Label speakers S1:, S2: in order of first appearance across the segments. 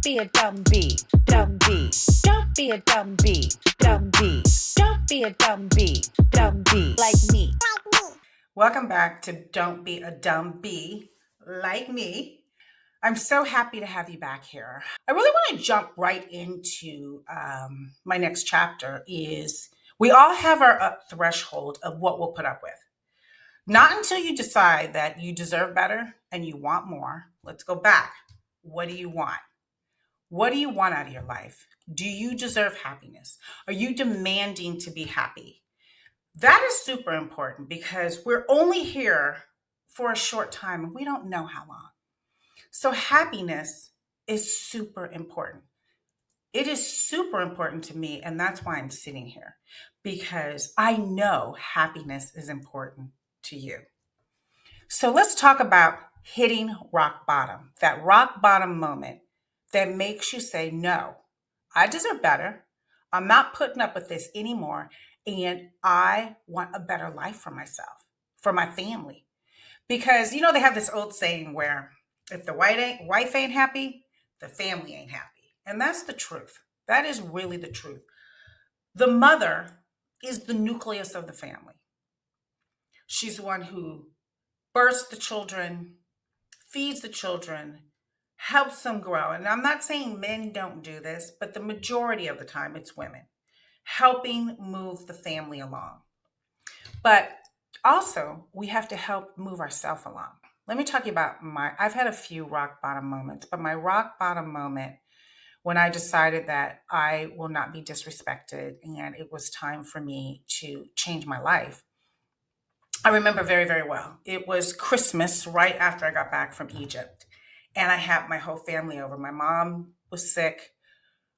S1: be a dumb bee, dumb bee. Don't be a dumb bee, dumb bee. Don't be a dumb bee, dumb bee like me.
S2: Welcome back to Don't Be a Dumb Bee Like Me. I'm so happy to have you back here. I really want to jump right into my next chapter is we all have our threshold of what we'll put up with. Not until you decide that you deserve better and you want more. Let's go back. What do you want? What do you want out of your life? Do you deserve happiness? Are you demanding to be happy? That is super important because we're only here for a short time and we don't know how long. So happiness is super important. It is super important to me, and that's why I'm sitting here, because I know happiness is important to you. So let's talk about hitting rock bottom, that rock bottom moment that makes you say, no, I deserve better. I'm not putting up with this anymore. And I want a better life for myself, for my family. Because, they have this old saying where if the wife ain't happy, the family ain't happy. And that's the truth. That is really the truth. The mother is the nucleus of the family. She's the one who births the children, feeds the children, helps them grow. And I'm not saying men don't do this, but the majority of the time it's women helping move the family along. But also, we have to help move ourselves along. Let me talk to you about I've had a few rock bottom moments, but my rock bottom moment when I decided that I will not be disrespected and it was time for me to change my life. I remember very, very well. It was Christmas right after I got back from Egypt. And I had my whole family over. My mom was sick,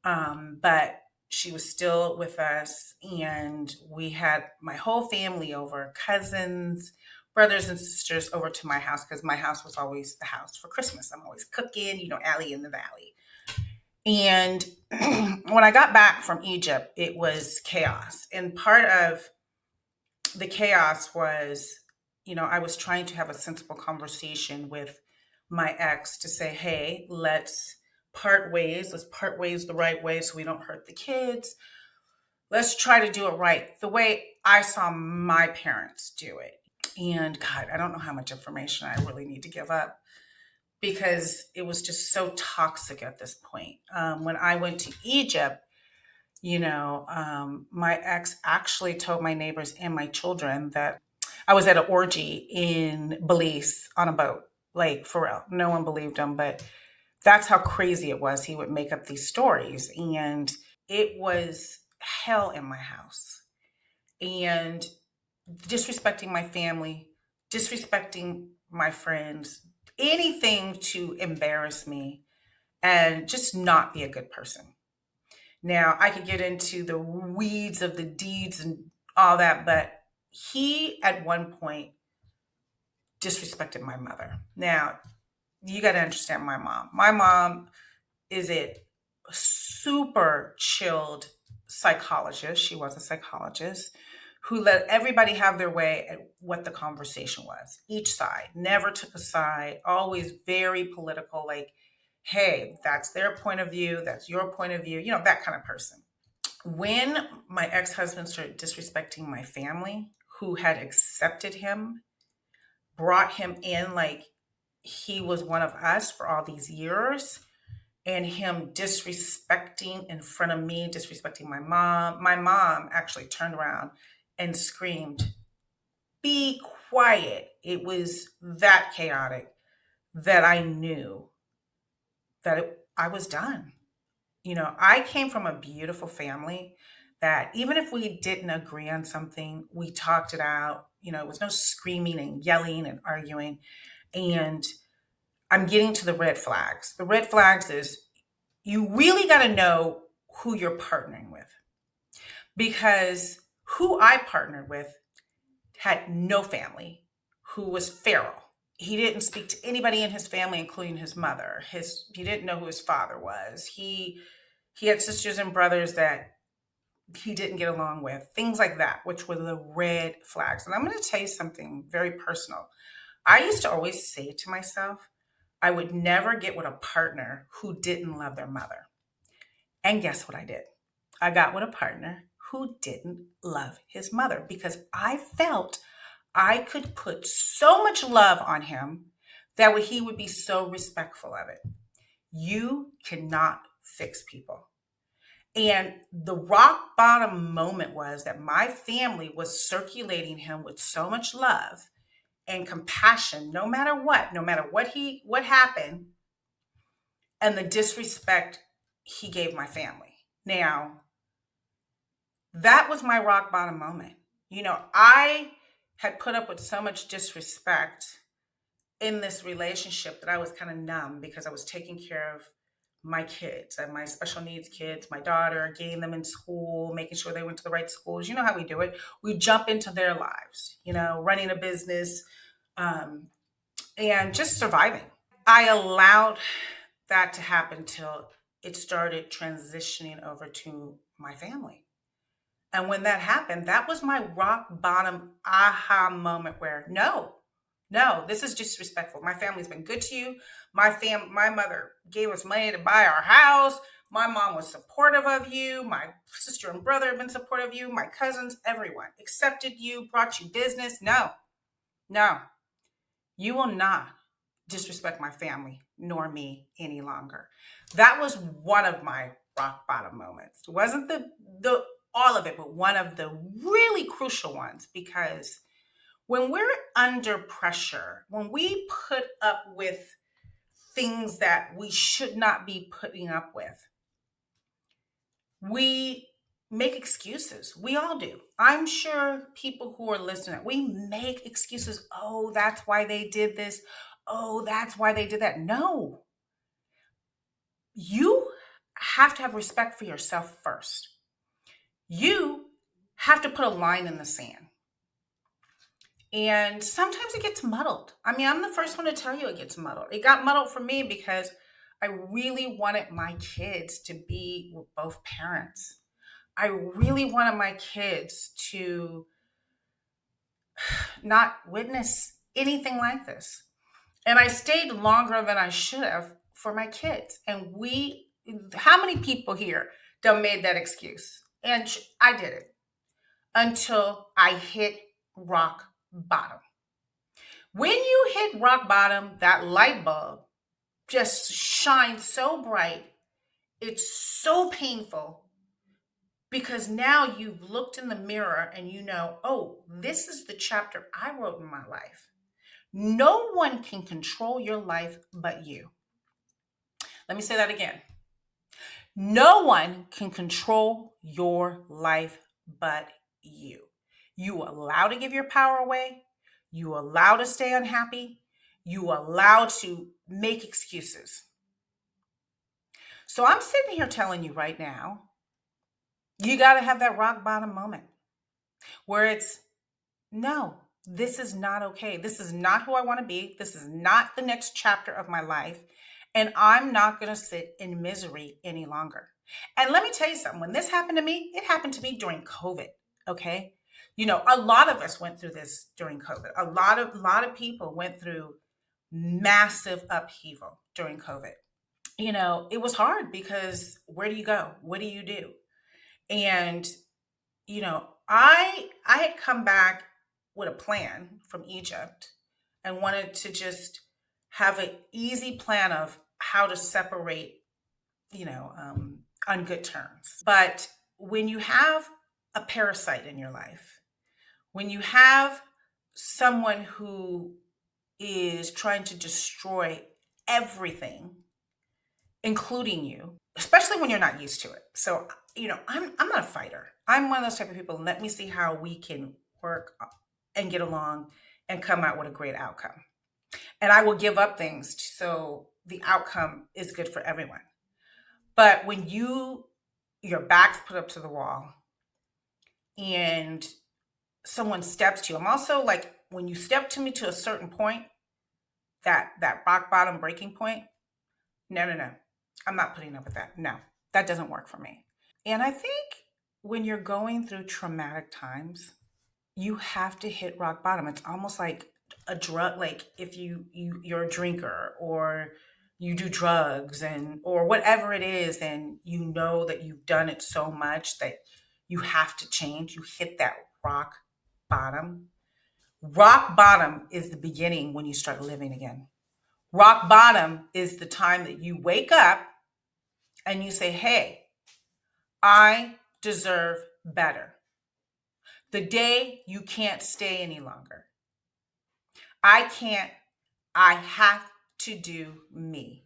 S2: but she was still with us. And we had my whole family over, cousins, brothers and sisters over to my house because my house was always the house for Christmas. I'm always cooking, Allie in the Valley. And when I got back from Egypt, it was chaos. And part of the chaos was, I was trying to have a sensible conversation with my ex to say, hey, let's part ways. Let's part ways the right way so we don't hurt the kids. Let's try to do it right, the way I saw my parents do it. And God, I don't know how much information I really need to give up because it was just so toxic at this point. When I went to Egypt, my ex actually told my neighbors and my children that I was at an orgy in Belize on a boat. Like, for real. No one believed him, but that's how crazy it was. He would make up these stories. And it was hell in my house. And disrespecting my family, disrespecting my friends, anything to embarrass me and just not be a good person. Now, I could get into the weeds of the deeds and all that, but he at one point disrespected my mother. Now, you got to understand my mom. My mom is a super chilled psychologist. She was a psychologist who let everybody have their way at what the conversation was. Each side never took a side, always very political, like, hey, that's their point of view, that's your point of view, that kind of person. When my ex-husband started disrespecting my family, who had accepted him, brought him in like he was one of us for all these years, and him disrespecting in front of me, disrespecting my mom actually turned around and screamed, be quiet. It was that chaotic that I knew that I was done. I came from a beautiful family that even if we didn't agree on something, we talked it out. It was no screaming and yelling and arguing. And I'm getting to the red flags. The red flags is you really got to know who you're partnering with, because who I partnered with had no family, who was feral. He didn't speak to anybody in his family, including his mother. He didn't know who his father was. He had sisters and brothers that he didn't get along with, things like that, which were the red flags. And I'm going to tell you something very personal. I used to always say to myself, I would never get with a partner who didn't love their mother. And guess what I did? I got with a partner who didn't love his mother because I felt I could put so much love on him that he would be so respectful of it. You cannot fix people. And the rock bottom moment was that my family was circulating him with so much love and compassion, no matter what happened, and the disrespect he gave my family. Now, that was my rock bottom moment. I had put up with so much disrespect in this relationship that I was kind of numb because I was taking care of my kids and my special needs kids, my daughter, getting them in school, making sure they went to the right schools. You know how we do it. We jump into their lives, running a business, and just surviving. I allowed that to happen till it started transitioning over to my family. And when that happened, that was my rock bottom aha moment where no, this is disrespectful. My family's been good to you. My mother gave us money to buy our house. My mom was supportive of you. My sister and brother have been supportive of you. My cousins, everyone accepted you, brought you business. No, you will not disrespect my family nor me any longer. That was one of my rock bottom moments. It wasn't the all of it, but one of the really crucial ones, because when we're under pressure, when we put up with things that we should not be putting up with, we make excuses. We all do. I'm sure people who are listening, we make excuses. Oh, that's why they did this. Oh, that's why they did that. No, you have to have respect for yourself first. You have to put a line in the sand. And sometimes it gets muddled. I mean, I'm the first one to tell you it gets muddled. It got muddled for me because I really wanted my kids to be with both parents. I really wanted my kids to not witness anything like this. And I stayed longer than I should have for my kids. And how many people here done made that excuse? And I did it until I hit rock bottom. When you hit rock bottom, that light bulb just shines so bright. It's so painful because now you've looked in the mirror and you know, oh, this is the chapter I wrote in my life. No one can control your life but you. Let me say that again. No one can control your life but you. You allow to give your power away. You allow to stay unhappy. You allow to make excuses. So I'm sitting here telling you right now, you got to have that rock bottom moment where it's, no, this is not okay. This is not who I want to be. This is not the next chapter of my life. And I'm not going to sit in misery any longer. And let me tell you something. When this happened to me, it happened to me during COVID. Okay. A lot of us went through this during COVID. A lot of people went through massive upheaval during COVID. It was hard because where do you go? What do you do? And, I had come back with a plan from Egypt and wanted to just have an easy plan of how to separate, on good terms. But when you have a parasite in your life, when you have someone who is trying to destroy everything, including you, especially when you're not used to it. So, I'm not a fighter. I'm one of those type of people. Let me see how we can work and get along and come out with a great outcome. And I will give up things so the outcome is good for everyone. But when your back's put up to the wall and someone steps to you, I'm also like, when you step to me to a certain point, that rock bottom breaking point, no. I'm not putting up with that. No, that doesn't work for me. And I think when you're going through traumatic times, you have to hit rock bottom. It's almost like a drug, like if you're a drinker or you do drugs and or whatever it is, and you know that you've done it so much that you have to change, you hit that rock bottom. Rock bottom is the beginning when you start living again. Rock bottom is the time that you wake up and you say, hey, I deserve better. The day you can't stay any longer. I can't, I have to do me,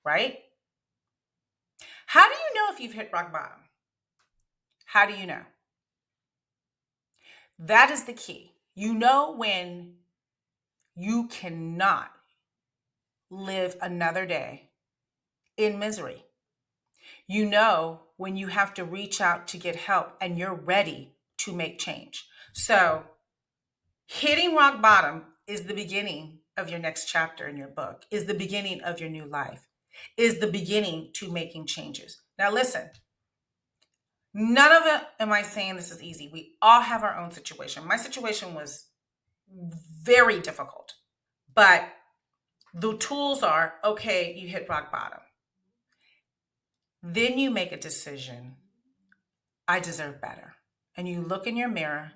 S2: right? How do you know if you've hit rock bottom? How do you know? That is the key. You know when you cannot live another day in misery. You know when you have to reach out to get help and you're ready to make change. So, hitting rock bottom is the beginning of your next chapter in your book, is the beginning of your new life, is the beginning to making changes. Now, listen, none of it am I saying this is easy. We all have our own situation. My situation was very difficult, but the tools are okay, you hit rock bottom. Then you make a decision. I deserve better. And you look in your mirror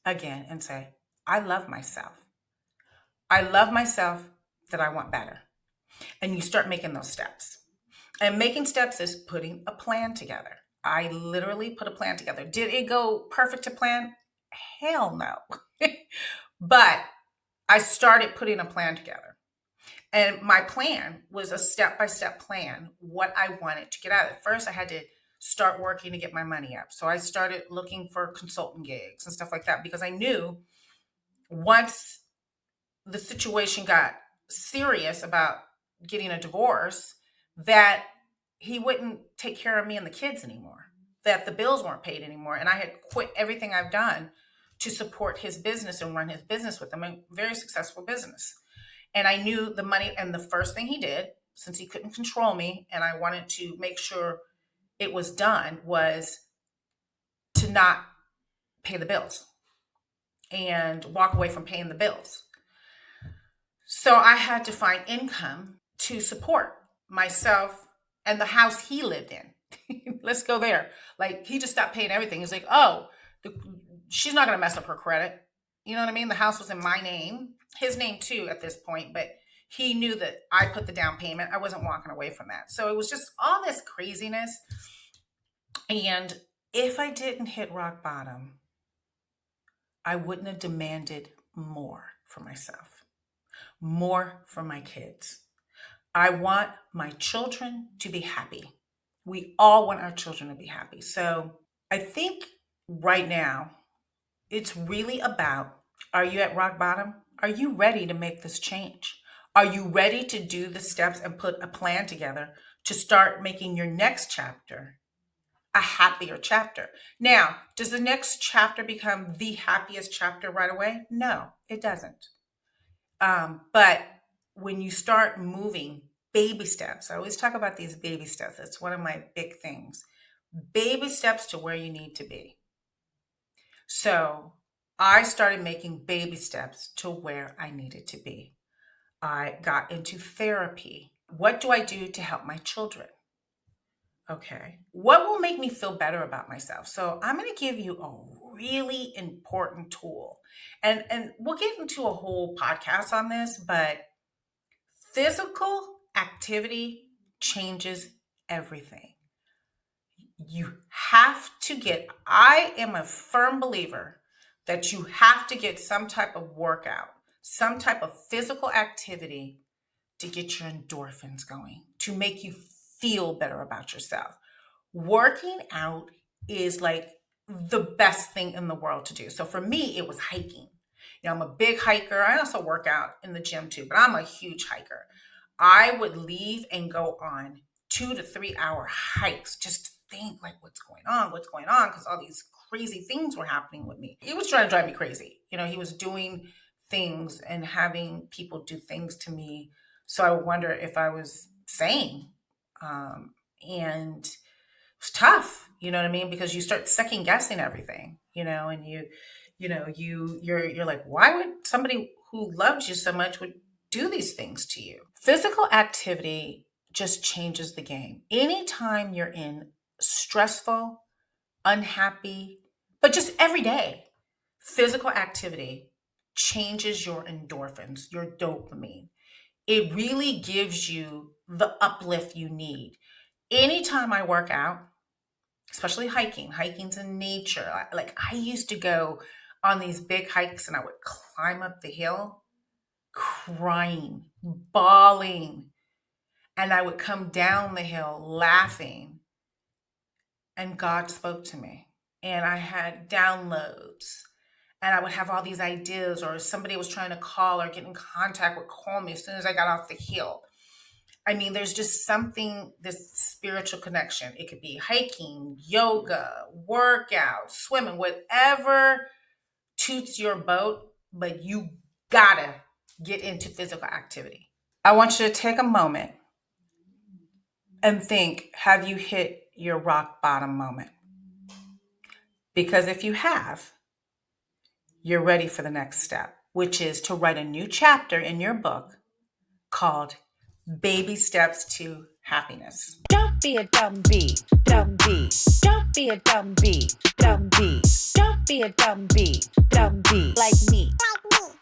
S2: again and say, I love myself. I love myself that I want better. And you start making those steps. And making steps is putting a plan together. I literally put a plan together. Did it go perfect to plan? Hell no. But I started putting a plan together. And my plan was a step-by-step plan, what I wanted to get out of it. First, I had to start working to get my money up. So I started looking for consultant gigs and stuff like that because I knew once the situation got serious about getting a divorce, that he wouldn't take care of me and the kids anymore, that the bills weren't paid anymore. And I had quit everything I've done to support his business and run his business with him, a very successful business. And I knew the money, and the first thing he did, since he couldn't control me and I wanted to make sure it was done, was to not pay the bills and walk away from paying the bills. So I had to find income to support myself and the house he lived in. Let's go there. Like, he just stopped paying everything. He's like, oh, she's not going to mess up her credit. You know what I mean? The house was in my name, his name too at this point, but he knew that I put the down payment. I wasn't walking away from that. So it was just all this craziness. And if I didn't hit rock bottom, I wouldn't have demanded more for myself, more for my kids. I want my children to be happy. We all want our children to be happy. So I think right now, it's really about, are you at rock bottom? Are you ready to make this change? Are you ready to do the steps and put a plan together to start making your next chapter a happier chapter? Now, does the next chapter become the happiest chapter right away? No, it doesn't. But when you start moving baby steps, I always talk about these baby steps. That's one of my big things. Baby steps to where you need to be. So I started making baby steps to where I needed to be. I got into therapy. What do I do to help my children? Okay. What will make me feel better about myself? So I'm going to give you a really important tool. And we'll get into a whole podcast on this, but physical activity changes everything. You have to get, I am a firm believer that you have to get some type of workout, some type of physical activity to get your endorphins going, to make you feel better about yourself. Working out is like the best thing in the world to do. So for me, it was hiking. You know, I'm a big hiker. I also work out in the gym too, but I'm a huge hiker. I would leave and go on 2 to 3 hour hikes just to think like what's going on, because all these crazy things were happening with me. He was trying to drive me crazy. You know, he was doing things and having people do things to me. So I wonder if I was sane. And it was tough, you know what I mean? Because you start second guessing everything, you know, and you're like, why would somebody who loved you so much would do these things to you. Physical activity just changes the game. Anytime you're in stressful, unhappy, but just every day, physical activity changes your endorphins, your dopamine. It really gives you the uplift you need. Anytime I work out, especially hiking's in nature. I used to go on these big hikes and I would climb up the hill crying, bawling, and I would come down the hill laughing, and God spoke to me. And I had downloads, and I would have all these ideas, or somebody was trying to call or get in contact would call me as soon as I got off the hill. I mean, there's just something, this spiritual connection. It could be hiking, yoga, workout, swimming, whatever toots your boat, but you gotta get into physical activity. I want you to take a moment and think, have you hit your rock bottom moment? Because if you have, you're ready for the next step, which is to write a new chapter in your book called Baby Steps to Happiness.
S1: Don't be a dumb bee, dumb bee. Don't be a dumb bee, dumb bee. Don't be a dumb bee, dumb bee. Like me.